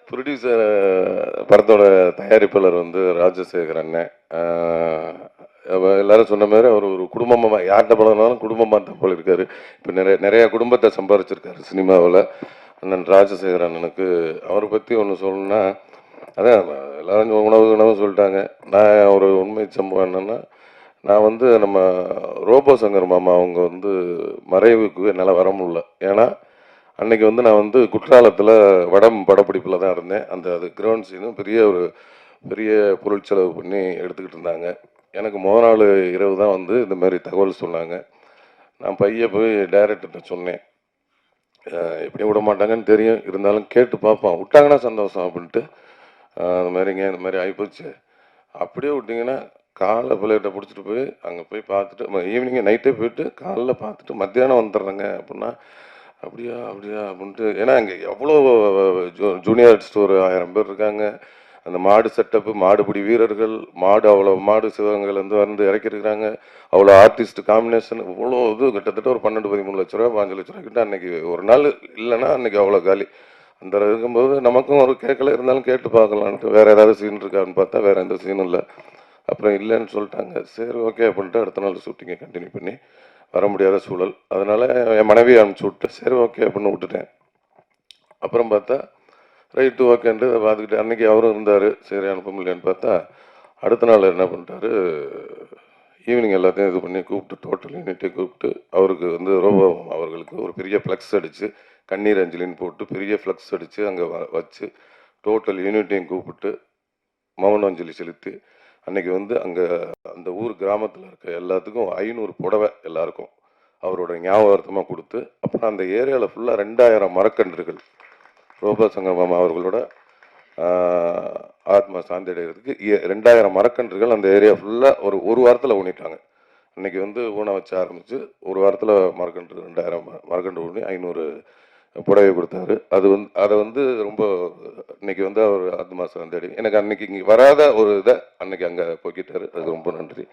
Producer படத்தோட தயாரிப்பாளர் வந்து ராஜசேகர் அண்ணன். எல்லாரும் சொன்ன மாதிரி அவர் ஒரு குடும்பமாக யார்கிட்ட பழகினாலும் குடும்பமாக தான் போல இருக்காரு. இப்போ நிறைய குடும்பத்தை சம்பாரிச்சிருக்காரு சினிமாவில். அண்ணன் ராஜசேகர் அண்ணனுக்கு அவரை பற்றி ஒன்று சொல்லணும்னா, அதான் எல்லாரும் உணவு சொல்லிட்டாங்க. நான் ஒரு உண்மை சம்பவம் என்னென்னா, நான் வந்து நம்ம ரோபோ சங்கர் மாமா அவங்க வந்து மறைவுக்கு என்னால் வர முடியல. ஏன்னா அன்னைக்கு வந்து நான் வந்து குற்றாலத்தில் வடம் படப்பிடிப்பில் தான் இருந்தேன். அது கிரவுண்ட் சீனும் பெரிய பொருட்செலவு பண்ணி எடுத்துக்கிட்டு இருந்தாங்க. எனக்கு முதல் நாள் இரவு தான் வந்து இந்த மாதிரி தகவல் சொன்னாங்க. நான் போய் டைரக்டர்கிட்ட சொன்னேன். எப்படி விட மாட்டாங்கன்னு தெரியும், இருந்தாலும் கேட்டு பார்ப்போம், விட்டாங்கன்னா சந்தோஷம் அப்படின்ட்டு. அந்த மாதிரிங்க இந்த மாதிரி ஆகிப்போச்சு. அப்படியே விட்டிங்கன்னா காலைல பிள்ளைகிட்ட பிடிச்சிட்டு போய் அங்கே போய் பார்த்துட்டு ஈவினிங்கே நைட்டே போயிட்டு காலைல பார்த்துட்டு மத்தியானம் வந்துடுறேங்க அப்படின்னா, அப்படியா அப்படியா அப்படின்ட்டு. ஏன்னா அங்கே எவ்வளோ ஜூனியர் ஆர்டிஸ்ட் ஒரு 1000 பேர் இருக்காங்க. அந்த மாடு செட்டப்பு, மாடுபிடி வீரர்கள், அவ்வளோ மாடு சிவகங்கையிலேருந்து வந்து இறக்கிருக்கிறாங்க. அவ்வளோ ஆர்டிஸ்ட் காம்பினேஷன், இவ்வளோ இது கிட்டத்தட்ட ஒரு 12-13 லட்ச ரூபா 5 லட்ச ரூபா கிட்ட அன்னைக்கு ஒரு நாள் இல்லைன்னா அன்னைக்கு அவ்வளோ காலி. அந்த இருக்கும்போது நமக்கும் ஒரு கேட்கல, இருந்தாலும் கேட்டு பார்க்கலான்ட்டு வேறு ஏதாவது சீன் இருக்கான்னு பார்த்தா வேறு எந்த சீனும் இல்லை. அப்புறம் இல்லைன்னு சொல்லிட்டாங்க. சரி ஓகே அப்படின்ட்டு அடுத்த நாள் ஷூட்டிங்கை கண்டினியூ பண்ணி வர முடியாத சூழல். அதனால் என் மனைவி அனுப்பிச்சி விட்டு சரி ஓகே அப்படின்னு விட்டுட்டேன். அப்புறம் பார்த்தா ரைட்டு ஓகேன்ட்டு பார்த்துக்கிட்டு அன்றைக்கி அவரும் இருந்தார். சரி அனுப்ப முடியலன்னு பார்த்தா அடுத்த நாள் என்ன பண்ணிட்டாரு, ஈவினிங் எல்லாத்தையும் இது பண்ணி கூப்பிட்டு டோட்டல் யூனிட்டை கூப்பிட்டு அவருக்கு வந்து ரோபோ அவர்களுக்கு ஒரு பெரிய ஃப்ளக்ஸ் அடித்து கண்ணீர் அஞ்சலின்னு போட்டு பெரிய ஃப்ளக்ஸ் அடித்து அங்கே வச்சு டோட்டல் யூனிட்டையும் கூப்பிட்டு மௌன அஞ்சலி செலுத்தி அன்னைக்கு வந்து அங்கே அந்த ஊர் கிராமத்தில் இருக்க எல்லாத்துக்கும் 500 புடவை எல்லாருக்கும் அவரோட ஞாபகார்த்தமாக கொடுத்து, அப்புறம் அந்த ஏரியாவில் ஃபுல்லாக 2000 மரக்கன்றுகள் ரோபோ சங்கர் மாமா அவர்களோட ஆத்மா சாந்தி அடைகிறதுக்கு 2000 மரக்கன்றுகள் அந்த ஏரியா ஃபுல்லாக ஒரு வாரத்தில் ஊனிட்டாங்க. அன்னைக்கு வந்து ஊனை வச்சு ஆரம்பித்து ஒரு வாரத்தில் மரக்கன்று 2000 மரக்கன்று ஊனி 500 புடவை கொடுத்தாரு. அதை வந்து ரொம்ப இன்னைக்கு வந்து அவர் ஆத்மா சாந்தி அடை எனக்கு அன்னைக்கு இங்கே வராத ஒரு இதை அன்னைக்கு அங்கே போக்கிட்டாரு. அது ரொம்ப நன்றி.